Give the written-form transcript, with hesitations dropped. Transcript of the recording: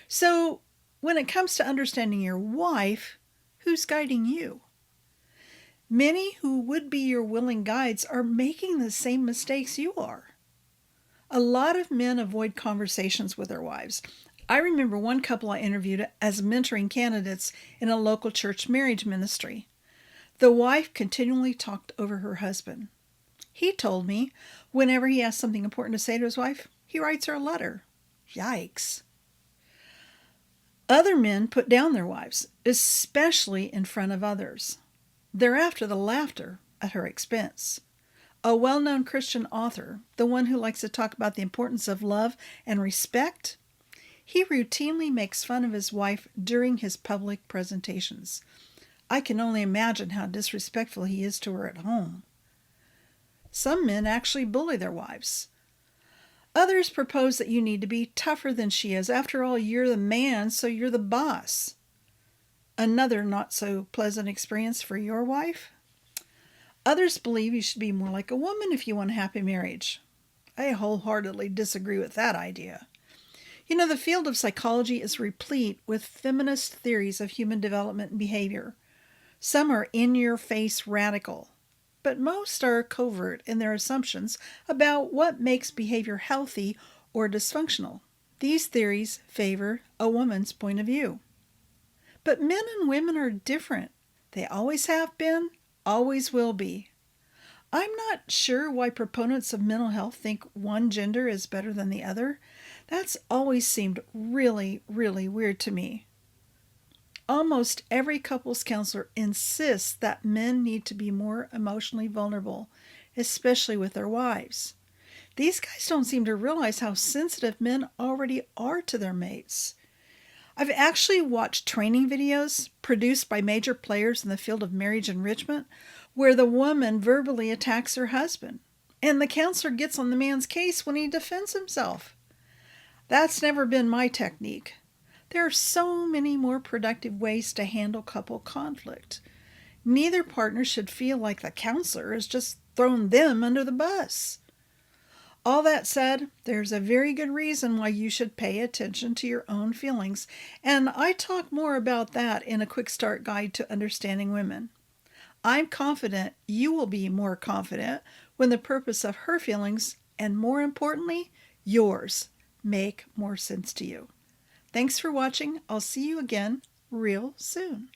So, when it comes to understanding your wife, who's guiding you? Many who would be your willing guides are making the same mistakes you are. A lot of men avoid conversations with their wives. I remember one couple I interviewed as mentoring candidates in a local church marriage ministry. The wife continually talked over her husband. He told me whenever he has something important to say to his wife, he writes her a letter. Yikes. Other men put down their wives, especially in front of others. They're after the laughter at her expense. A well-known Christian author, the one who likes to talk about the importance of love and respect, he routinely makes fun of his wife during his public presentations. I can only imagine how disrespectful he is to her at home. Some men actually bully their wives. Others propose that you need to be tougher than she is. After all, you're the man, so you're the boss. Another not so pleasant experience for your wife? Others believe you should be more like a woman if you want a happy marriage. I wholeheartedly disagree with that idea. You know, the field of psychology is replete with feminist theories of human development and behavior. Some are in-your-face radical, but most are covert in their assumptions about what makes behavior healthy or dysfunctional. These theories favor a woman's point of view. But men and women are different. They always have been, always will be. I'm not sure why proponents of mental health think one gender is better than the other. That's always seemed really, really weird to me. Almost every couples counselor insists that men need to be more emotionally vulnerable, especially with their wives. These guys don't seem to realize how sensitive men already are to their mates. I've actually watched training videos produced by major players in the field of marriage enrichment where the woman verbally attacks her husband, and the counselor gets on the man's case when he defends himself. That's never been my technique. There are so many more productive ways to handle couple conflict. Neither partner should feel like the counselor has just thrown them under the bus. All that said, there's a very good reason why you should pay attention to your own feelings, and I talk more about that in a quick start guide to understanding women. I'm confident you will be more confident when the purpose of her feelings, and more importantly, yours, make more sense to you. Thanks for watching. I'll see you again real soon.